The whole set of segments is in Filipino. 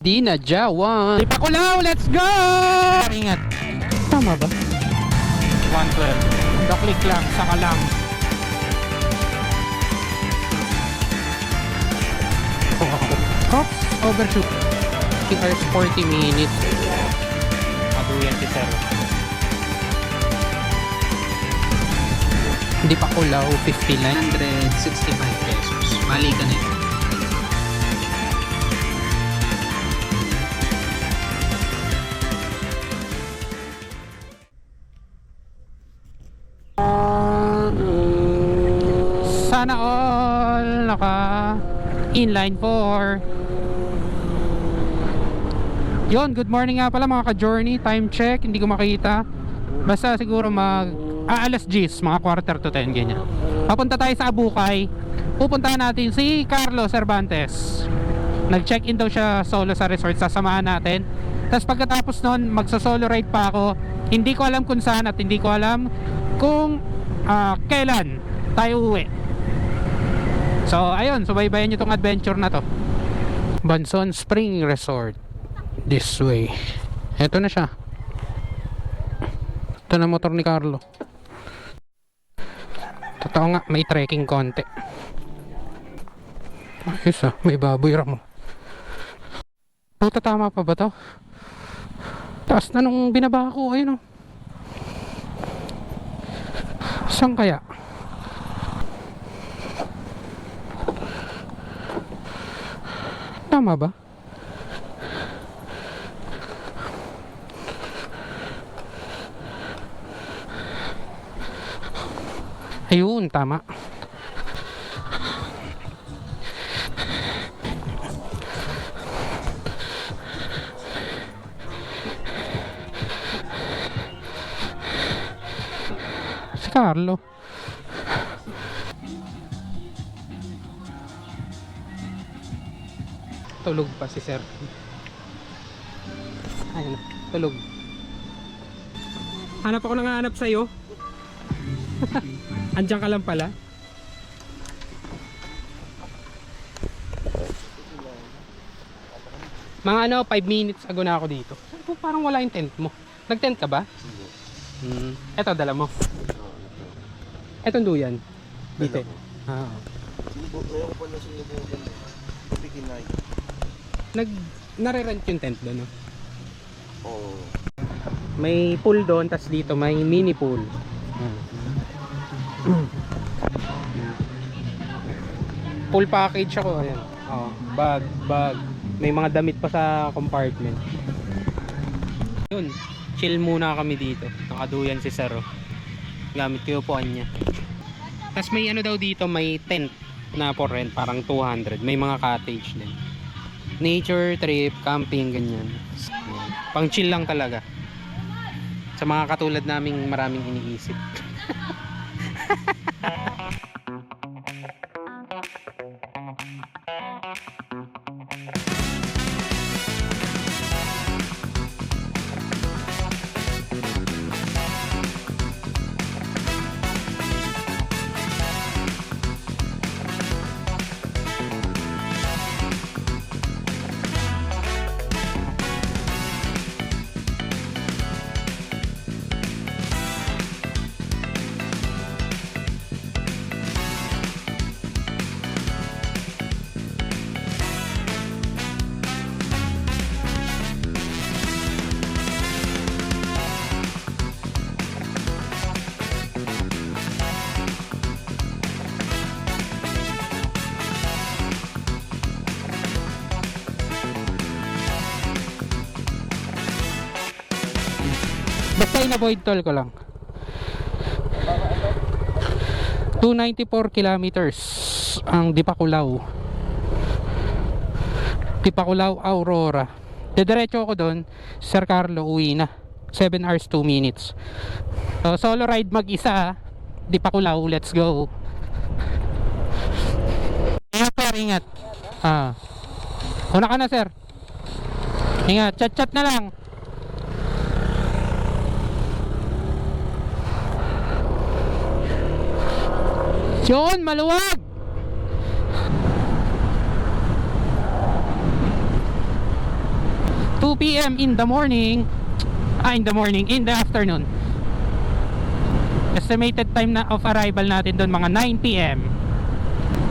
Di na Jawan. Ipakulaw, let's go! Ingat. Tama ba? 112. Daklik lang, saka lang. Oops, overshoot. 3 hours 40 minutes. Aduyan si Sir. Hindi pa kulaw, 5965 pesos. Mali ka na yun. Sana all naka inline 4. Yon, good morning nga pala mga ka-journey. Time check, hindi ko makita. Basta siguro alas 10, mga quarter to 10 ganyan. Papunta tayo sa Abukay. Pupuntahan natin si Carlo Cervantes. Nag-check-in daw siya solo sa resort, sasamahan natin. Tapos pagkatapos nun, magsa-solo ride pa ako. Hindi ko alam kung saan at hindi ko alam kung kailan tayo uwi. So ayun, subaybayan nyo tong adventure na to. Banson Spring Resort. This way. Eto na siya. Ito na motor ni Carlo. Totoo nga, may trekking konti. Ayos may baboy ramo. Puta, tama pa ba to? Taas na nung binaba ko, ayun o. Saan kaya? Tama ba? Ayun, tama. Si Carlo. Tulog pa si Sir. Ayun, tulog. Hanap ako nang hanap sa'yo. Andiyan ka lang pala. Mga 5 minutes ago na ako dito. Parang wala yung tent mo. Nag-tent ka ba? Eto, dala mo. Etong duyan. Dito. Ngayon ko pala sinubukan. Pikinay. Nare-rent yung tent doon, no? Oo. May pool doon, tas dito may mini pool. Full package ako, ayan. Bag. May mga damit pa sa compartment. Yun, chill muna kami dito. Nakaduyan si Sir. Gamit ko yung upuan niya. Tas may daw dito, may tent na for rent, parang 200. May mga cottage din. Nature trip, camping, ganyan. Pang chill lang talaga. Sa mga katulad naming maraming iniisip. Basta in-avoid toll ko lang. 294 kilometers ang Dipakulaw, Aurora. Didiretso ako doon. Sir Carlo uwi na. 7 hours 2 minutes. So, solo ride mag-isa. Dipakulaw, let's go. Ingat sir, ingat. Una ka na sir. Ingat, chat na lang. Yun, maluwag. 2 p.m. in the morning. In the afternoon. Estimated time na of arrival natin doon mga 9 p.m.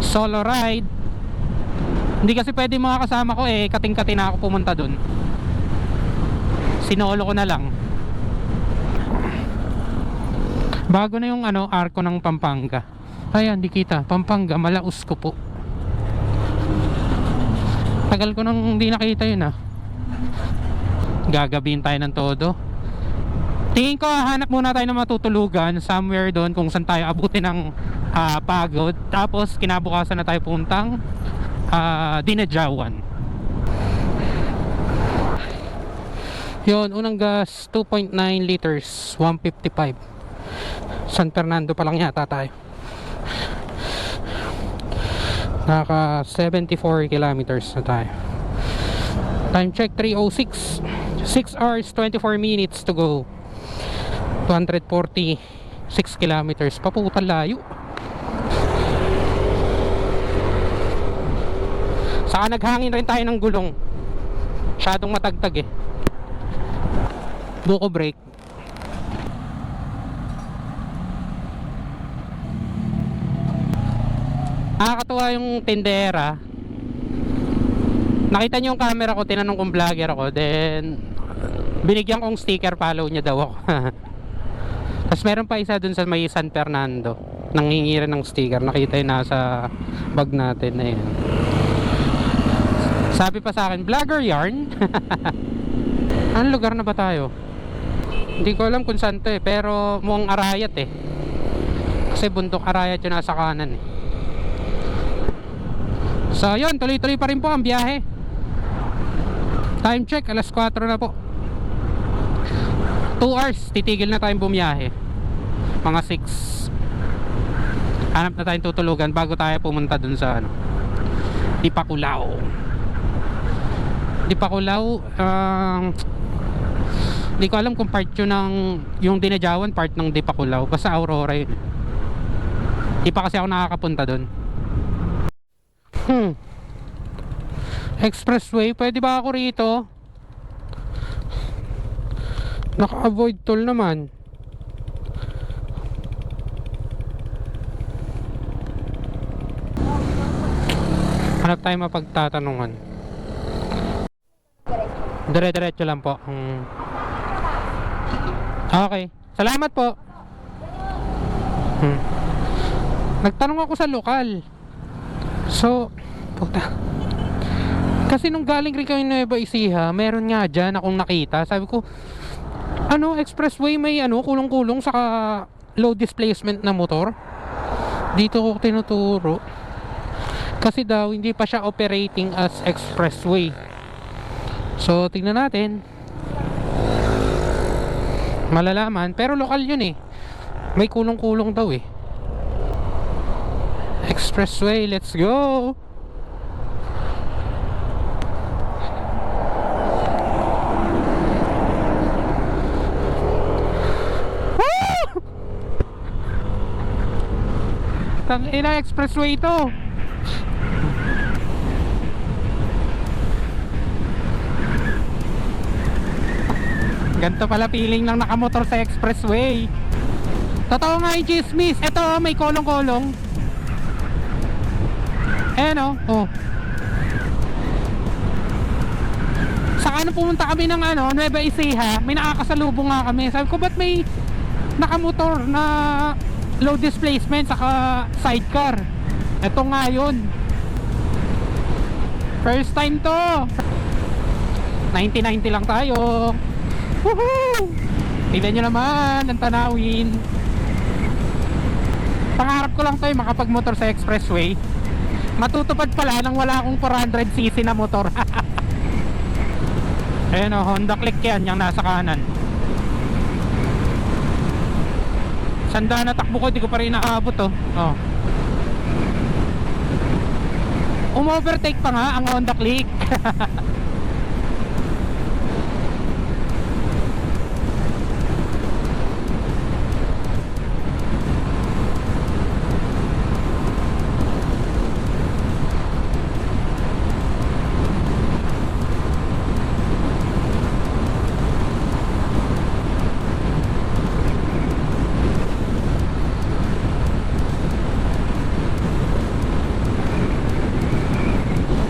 Solo ride. Hindi kasi pwede mga kasama ko kating-kati na ako pumunta doon. Sinolo ko na lang. Bago na yung arko ng Pampanga. Ayan, di kita. Pampanga, Malaus ko po. Tagal ko nang hindi nakita yun Gagabihin tayo ng todo. Tingin ko hanap muna tayo ng matutulugan somewhere doon kung saan tayo abutin ng pagod. Tapos kinabukasan na tayo puntang Dinajawan. Yun, unang gas 2.9 liters, 155. San Fernando pa lang yata tayo. Naka 74 kilometers na tayo. Time check 3:06. 6 hours 24 minutes to go. 246 kilometers. Paputal layo. Saka naghangin rin tayo ng gulong. Masyadong matagtag Buko brake. Nakakatuwa yung tindera. Nakita niyo yung camera ko, tinanong kong vlogger ako, then binigyan kong sticker, follow niya daw ako. Tapos meron pa isa dun sa may San Fernando, nanghingi rin ng sticker. Nakita yung nasa bag natin na yun. Sabi pa sa akin, vlogger yarn. Anong lugar na ba tayo? Hindi ko alam kung saan to pero mukhang Arayat kasi bundok Arayat yung nasa kanan So yun, tuloy-tuloy pa rin po ang biyahe. Time check, alas 4 na po. 2 hours, titigil na tayong bumiyahe. Mga 6. Hanap na tayong tutulugan bago tayo pumunta dun sa Dipakulaw. Hindi ko alam kung part yun ng yung Dinajawan, part ng Dipakulaw. Basta Aurora yun. Di pa kasi ako nakakapunta dun. Expressway, pwede ba ako rito? Naka-avoid toll naman. Hanap tayo mapagtatanungan. Dire-diretso lang po. Okay, salamat po. Nagtanong ako sa lokal. So, puta. Kasi nung galing rin kami Nueva Ecija, meron nga dyan akong nakita. Sabi ko, expressway may kulong-kulong saka low displacement na motor. Dito ko tinuturo. Kasi daw hindi pa siya operating as expressway. So tingnan natin. Malalaman, pero lokal yun may kulong-kulong daw Expressway, let's go. Tangina, expressway ito. Ganto pala feeling ng nakamotor sa expressway. Totoo nga yung chismis. Ito, may kolong-kolong. Saka nung pumunta kami ng Nueva Ecija, may nakakasalubong nga kami. Sabi ko, ba't may nakamotor na low displacement saka sidecar? Ito nga yun. First time to. 90-90 lang tayo. Woohoo! Tignan nyo naman ang tanawin. Pangarap ko lang to makapagmotor sa expressway. Matutupad pala nang wala akong 400cc na motor. Ayan Honda Click yan, yung nasa kanan. Sanda na takbo ko, di ko pa rin nakaabot umovertake pa nga ang Honda Click.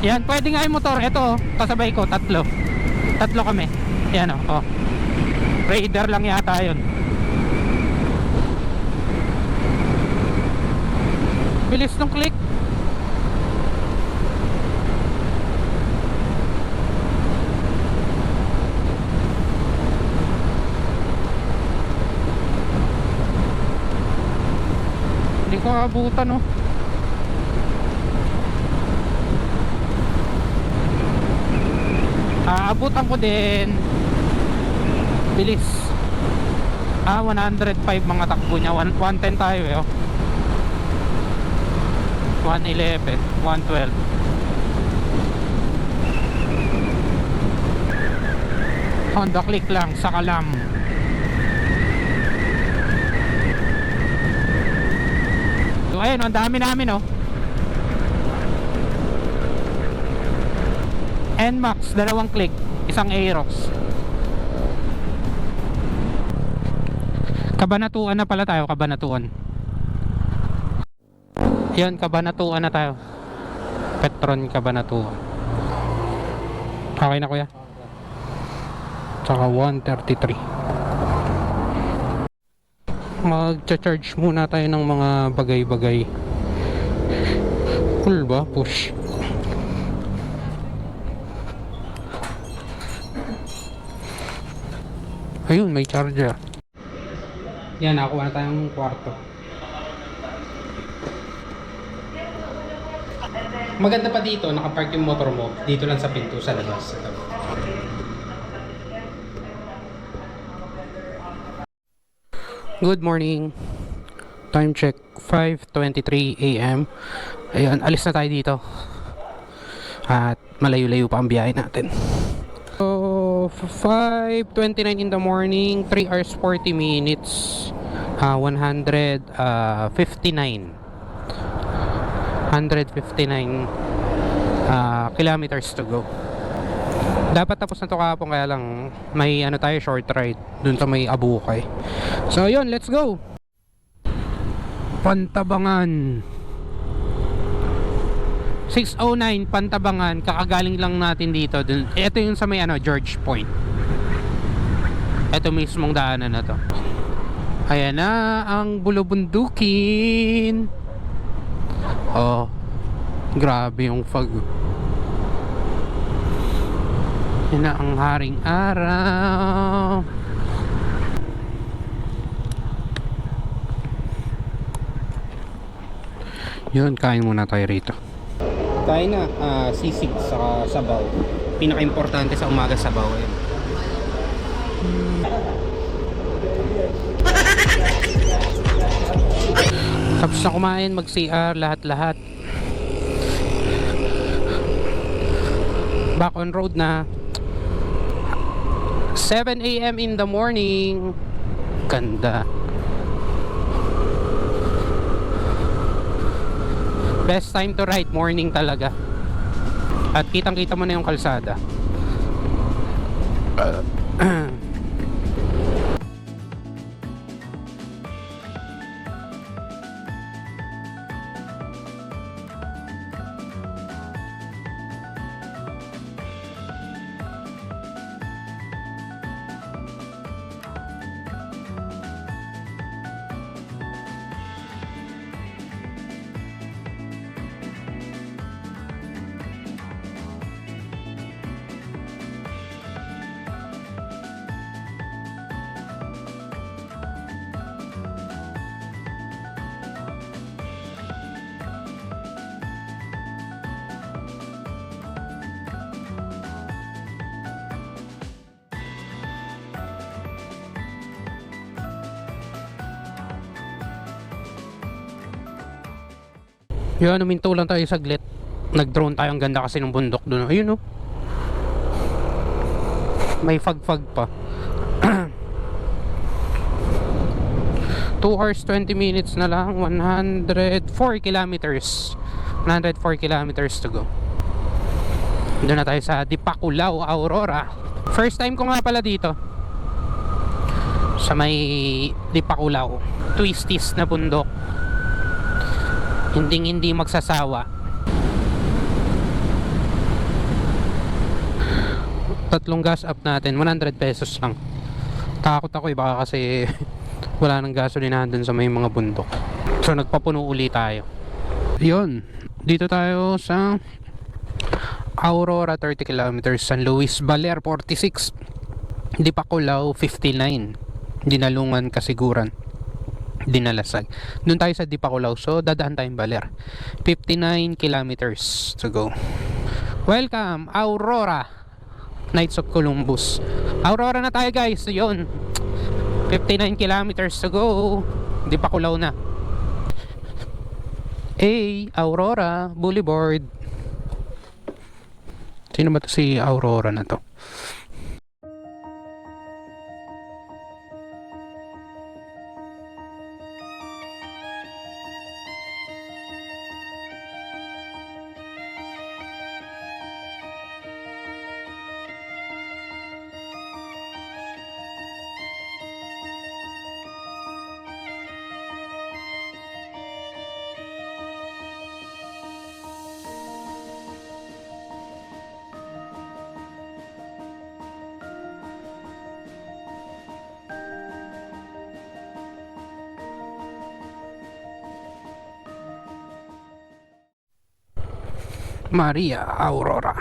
Yan, pwede nga yung motor. Ito, kasabay ko, tatlo kami. Yan oh. Raider lang yata yun. Bilis nung click. Hindi ko abutan oh. Aabutan ko din. Bilis. 105 mga takbo niya. 110 tayo eh oh. 111, 112. Honda Click lang sa Kalam. So ayun, ang dami namin oh. NMAX, 2 click, 1 Aerox. Kabanatuan na pala tayo, Kabanatuan. Yan, Kabanatuan na tayo. Petron Kabanatuan. Okay na kuya? Tsaka 133. Mag-charge muna tayo ng mga bagay-bagay. Full ba? Push. Ayun, may charger. Yan, nakuha na tayong kwarto. Maganda pa dito, nakapark yung motor mo dito lang sa pinto sa labas. Good morning. Time check 5:23 AM. Ayun, alis na tayo dito. At malayo-layo pa ang biyahe natin. So 5:29 in the morning, 3 hours 40 minutes. 159 kilometers to go. Dapat tapos na to kahapon, kaya lang may ano tayo, short ride dun sa may Abukay. So yun, let's go. Pantabangan 6:09 Pantabangan, kakagaling lang natin dito dun. Ito yung sa may ano, George Point. Ito mismong daanan na to. Ayan na ang Bulubundukin. Oh, grabe yung fog. Yan na ang haring araw. Yun, kain muna tayo rito. Kain na, sisig sa sabaw. Pinaka-importante sa umaga, sabaw. Yan. Tapos na kumain, mag-CR, lahat-lahat. Back on road na. 7 AM in the morning. Ganda. Best time to ride, morning talaga. At kitang-kita mo na yung kalsada. Yun, huminto lang tayo saglit. Nag-drone tayo, ang ganda kasi ng bundok doon. Ayun oh. May fag-fag pa. 2 hours 20 minutes na lang. 104 kilometers. 104 kilometers to go. Doon na tayo sa Dipakulao, Aurora. First time ko nga pala dito. Sa may Dipakulao. Twisties na bundok. Hindi magsasawa. Tatlong gas up natin, 100 pesos lang. Takot ako baka kasi wala nang gasolinahan dun sa may mga bundok. So nagpapuno uli tayo. Yun, dito tayo sa Aurora 30 kilometers, San Luis Baler 46, Dipakulaw 59, Dinalungan Kasiguran, Dinalasag. Doon tayo sa Dipakulaw, so dadaan tayong Baler. 59 kilometers to go. Welcome Aurora, Knights of Columbus. Aurora na tayo guys. Yun, 59 kilometers to go. Dipakulaw na. Aurora Boulevard. Sino ba to si Aurora na to? Maria Aurora.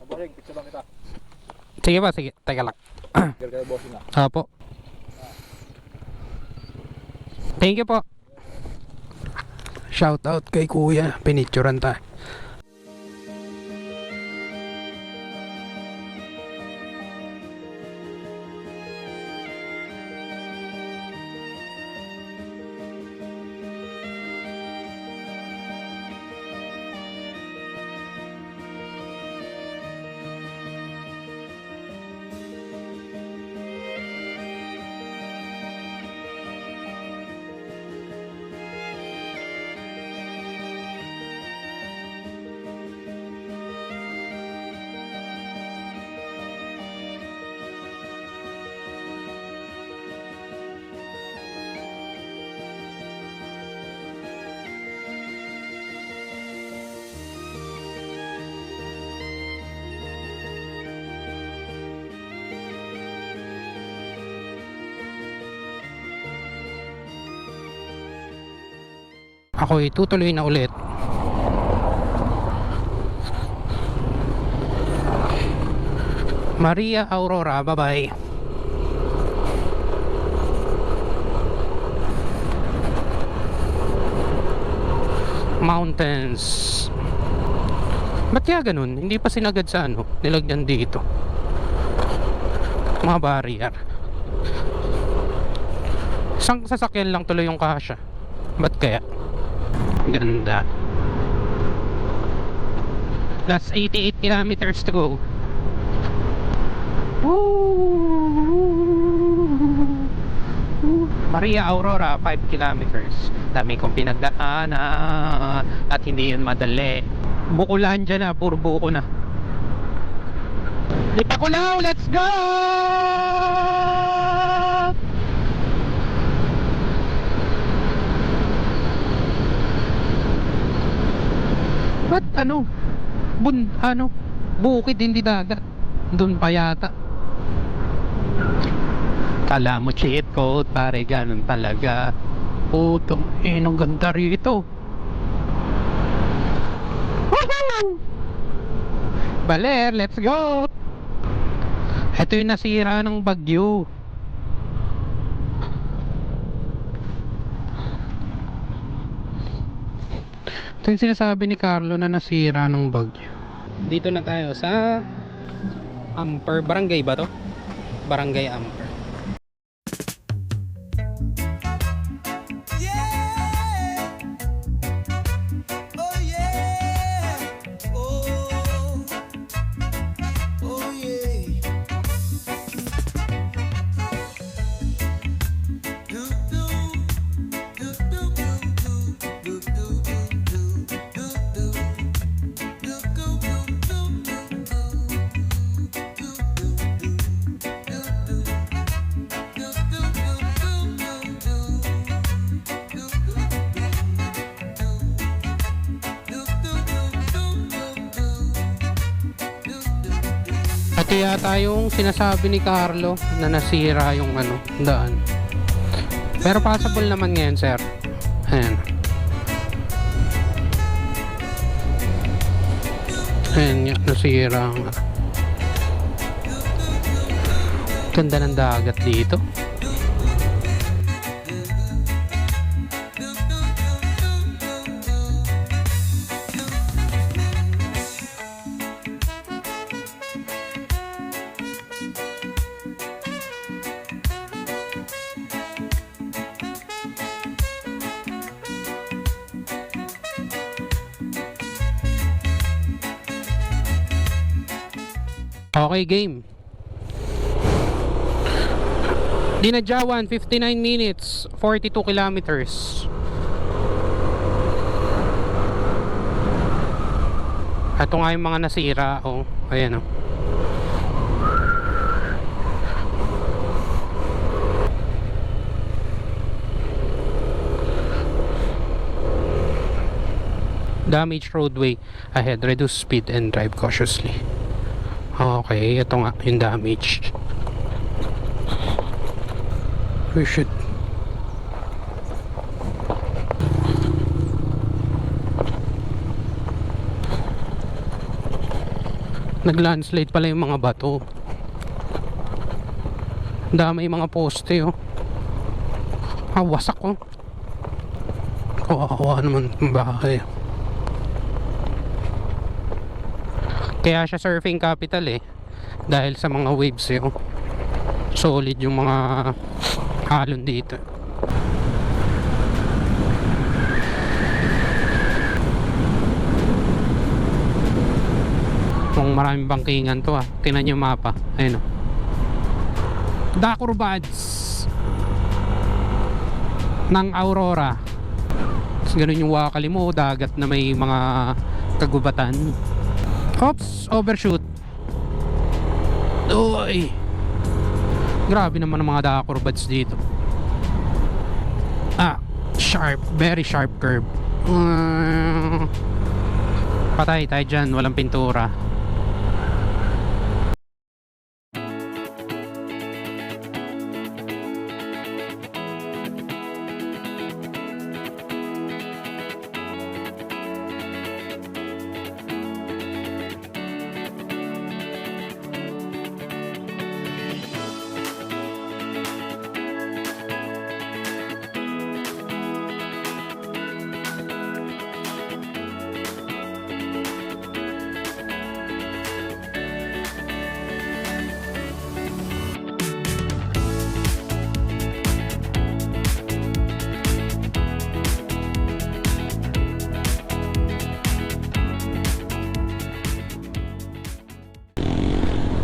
Bossing, picture lang kita. Sige ba, sige. Teka lang. Gagawin bossing na. Apo. Thank you po. Shout out kay kuya. Pinicturan tayo. Ako itutuloy na ulit. Maria Aurora, bye-bye. Mountains. Ba't kaya ganun? Hindi pa sinagad sa ano, nilagyan dito. Mga barrier. Isang sasakyan lang tuloy yung kasya. Ba't kaya? Ganda. That's 88 kilometers to go. Maria Aurora 5 kilometers. Dami kong pinagdaanan at hindi yun madali. Bukulan dyan na, puro buko na. Dipakulaw, let's go! Ba't ano? Bukid hindi dagat. Doon pa yata. Kala mo cheat code, pare, ganun talaga. Putong ang ganda rito. Woohoo! Baler, let's go! Ito yung nasira ng bagyo. Ito yung sinasabi ni Carlo na nasira ng bagyo. Dito na tayo sa Amper. Barangay ba to? Barangay Amper. Ito yata yung sinasabi ni Carlo na nasira yung ano, daan. Pero passable naman ngayon, sir. Ayan. Ayan nga, nasira ang ganda ng dagat dito. Okay, game. Dinadjawan, 59 minutes, 42 kilometers. Ito nga yung mga nasira, oh. Ayan, oh. Damaged roadway ahead, reduce speed and drive cautiously. Okay, ito nga yung damage. We should nag-landslide pala yung mga bato. Dami yung mga poste, oh. Wasak, oh. Kawawa naman ang bahay. Kaya siya surfing capital, eh, dahil sa mga waves, eh, oh. Solid yung mga alon dito. Kung maraming bangkingan to, ah. Tingnan yung mapa. Ayun, oh. Dakurbads ng Aurora. Tapos ganun yung wakali mo, dagat na may mga kagubatan. Oops, overshoot. Uy, grabe naman ang mga dakurbads dito. Sharp, very sharp curve. Patay tayo dyan, walang pintura.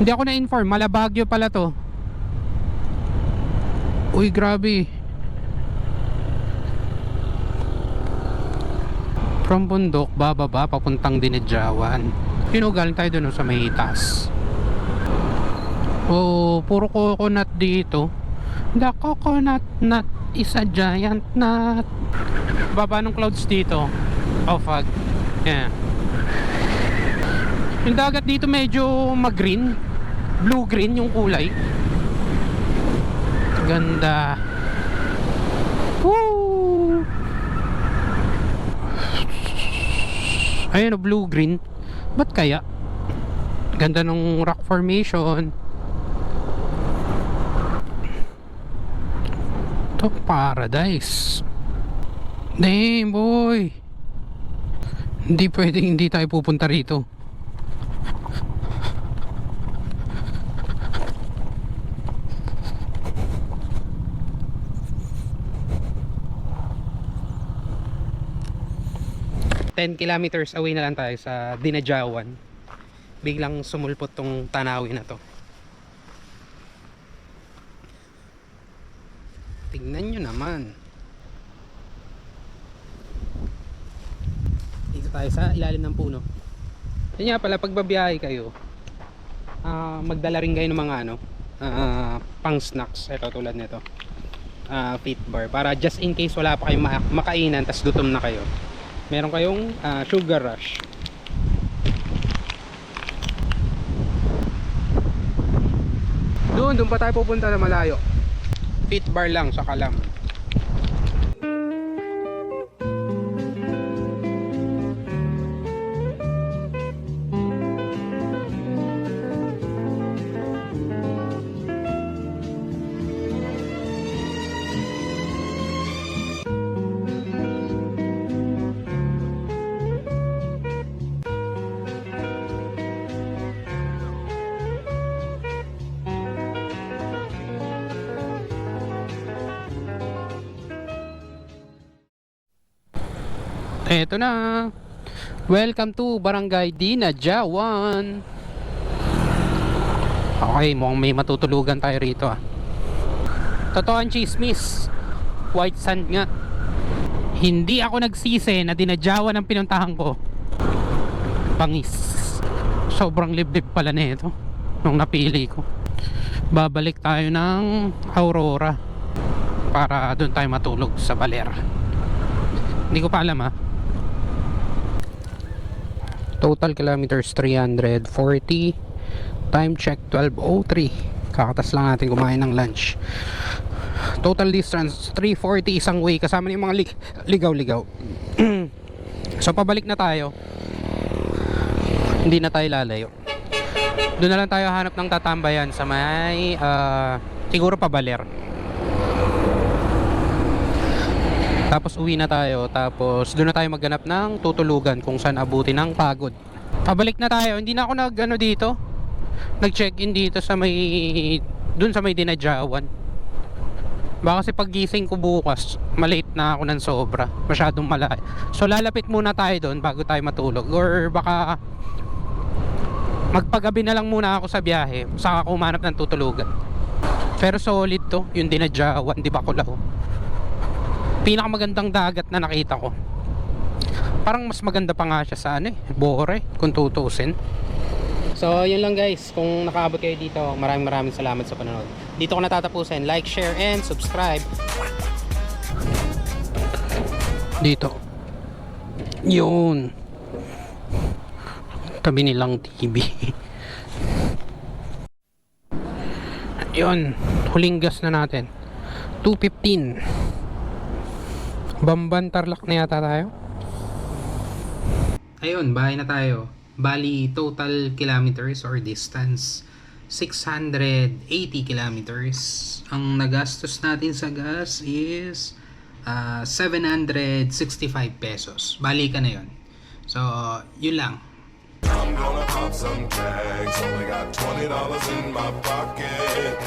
Hindi ako na-inform, Malabagyo pala to. Uy, grabe. From bundok, bababa, papuntang Dinadjawan. Galing tayo dun sa may taas. Oh, puro coconut dito. The coconut nut is a giant nut. Baba ng clouds dito. Oh, fog. Yeah. Yung dagat dito medyo mag-green, blue-green yung kulay. Ganda. Woo! Ayun, blue-green. Ba't kaya? Ganda ng rock formation. To paradise. Damn, boy. Hindi pwedeng hindi tayo pupunta rito. ...10 kilometers away na lang tayo sa Dinadjawan. Biglang sumulpot tong tanawin na to. Tingnan nyo naman. Dito tayo sa ilalim ng puno. Yan nga pala, pag babiyahe kayo, magdala rin kayo ng mga pang snacks. Ito tulad nito, fit bar, para just in case wala pa kayong makainan tas gutom na kayo, meron kayong sugar rush. Doon pa tayo pupunta na malayo. Pit bar lang sa Kalam. Eto na. Welcome to Barangay Dinajawan. Okay, mukhang may matutulugan tayo rito ah. Totoo ang chismis. White sand nga. Hindi ako nagsisi na Dinajawan ang pinuntahan ko. Pangis. Sobrang liblib pala nito nung napili ko. Babalik tayo ng Aurora para doon tayo matulog sa Valera. Hindi ko pa alam ah. Total kilometers 340. Time check 12:03. Kakatas lang natin kumain ng lunch. Total distance 340 isang way kasama na yung mga ligaw-ligaw. So pabalik na tayo. Hindi na tayo lalayo. Doon na lang tayo hanap ng tatambayan sa may siguro pa Baler. Tapos uwi na tayo. Tapos doon na tayo maghanap ng tutulugan kung saan abutin ng pagod. Pabalik na tayo. Hindi na ako dito. Nag-check-in dito sa may doon sa may Dinajawan. Baka kasi paggising ko bukas, malate na ako ng sobra. Masyadong malayo. So lalapit muna tayo doon bago tayo matulog. Or baka magpagabi na lang muna ako sa biyahe. Saka ako humanap ng tutulugan. Pero solid to, yung Dinajawan, di ba Kulao? Pinakamagandang dagat na nakita ko. Parang mas maganda pa nga siya sa Bohore, kung tutusin. So yun lang guys, kung nakaabot kayo dito, maraming salamat sa panonood. Dito ko natatapusin. Like, share, and subscribe. Dito yun, tabi nilang TV. Yun, huling gas na natin, 2:15. Bamban Tarlac na yata tayo. Ayun, bahay na tayo. Bali, total kilometers or distance 680 kilometers. Ang nagastos natin sa gas is 765 pesos. Bali ka na yun. So, yun lang. I'm gonna pop some tags. Only got $20 in my pocket.